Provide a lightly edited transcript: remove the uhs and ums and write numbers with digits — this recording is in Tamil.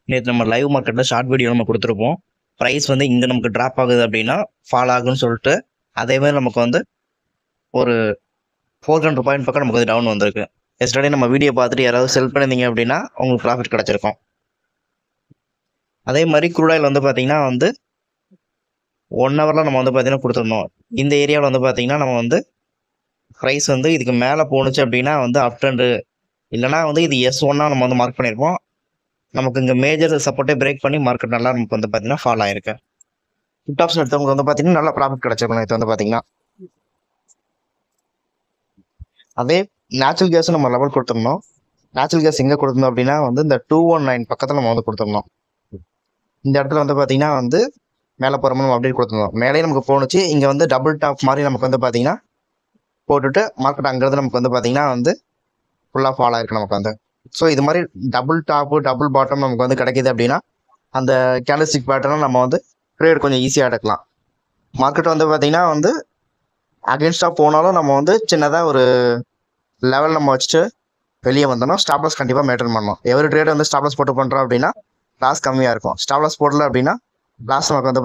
நேற்று நம்ம லைவ் மார்க்கெட்டில் ஷார்ட் வீடியோ நம்ம கொடுத்துருப்போம். ப்ரைஸ் வந்து இங்கே நமக்கு ட்ராப் ஆகுது அப்படின்னா ஃபால் ஆகுன்னு சொல்லிட்டு அதேமாதிரி நமக்கு வந்து ஒரு 400 பாயிண்ட் பக்கம் நமக்கு வந்து டவுன் வந்திருக்கு. எஸ்டர்டே நம்ம வீடியோ பார்த்துட்டு யாராவது செல் பண்ணியிருந்தீங்க அப்படின்னா உங்களுக்கு ப்ராஃபிட் கிடச்சிருக்கும். அதே மாதிரி க்ரூட் ஆயில் வந்து பார்த்தீங்கன்னா வந்து 1 ஹவரில் நம்ம வந்து பார்த்தீங்கன்னா கொடுத்துருந்தோம். இந்த ஏரியாவில் வந்து பார்த்தீங்கன்னா நம்ம வந்து ப்ரைஸ் வந்து இதுக்கு மேலே போணுச்சு அப்படின்னா வந்து அப் ட்ரெண்டு, இல்லைனா வந்து இது S1 நம்ம வந்து மார்க் பண்ணியிருப்போம். நமக்கு இங்கே மேஜர் சப்போர்ட்டே பிரேக் பண்ணி மார்க்கெட் நல்லா நமக்கு வந்து பார்த்தீங்கன்னா ஃபால் ஆயிருக்கு. புட் ஆப்ஷன் எடுத்தவங்க வந்து பார்த்தீங்கன்னா நல்லா ப்ராஃபிட் கிடச்சிருக்கணும். இது வந்து பார்த்தீங்கன்னா அதே நேச்சுரல் கேஸ் நம்ம லெவல் கொடுத்துருந்தோம். நேச்சுரல் கேஸ் எங்கே கொடுத்துருந்தோம் அப்படின்னா வந்து இந்த 219 பக்கத்தில் நம்ம வந்து கொடுத்துருந்தோம். இந்த இடத்துல வந்து பார்த்தீங்கன்னா வந்து மேலே போகிற மாதிரி நம்ம அப்டேட் கொடுத்துருந்தோம். மேலே நமக்கு போணுச்சு. இங்கே வந்து டபுள் டாப் மாதிரி நமக்கு வந்து பார்த்தீங்கன்னா போட்டுட்டு மார்க்கெட் அங்கேருந்து நமக்கு வந்து பார்த்தீங்கன்னா வந்து ஃபுல்லாக ஃபால் ஆயிருக்கு நமக்கு வந்து. ஸோ இது மாதிரி டபுள் டாப்பு டபுள் பாட்டம் நமக்கு வந்து கிடைக்கிது அப்படின்னா அந்த கேண்டல்ஸ்டிக் பேட்டர்னை நம்ம வந்து ட்ரேட் கொஞ்சம் ஈஸியாக எடுக்கலாம். மார்க்கெட் வந்து பார்த்தீங்கன்னா வந்து அகேன்ஸ்டாக போனாலும் நம்ம வந்து சின்னதாக ஒரு லெவல் நம்ம வச்சுட்டு வெளியே வந்தோம்னா ஸ்டாப்லாஸ் கண்டிப்பாக மெயின்டைன் பண்ணணும். எவரி ட்ரேட் வந்து ஸ்டாப்லாஸ் போட்டு பண்ணுறோம் அப்படின்னா லாஸ் கம்மியாக இருக்கும். ஸ்டாப்லாஸ் போடல அப்படின்னா லாஸ் நமக்கு வந்து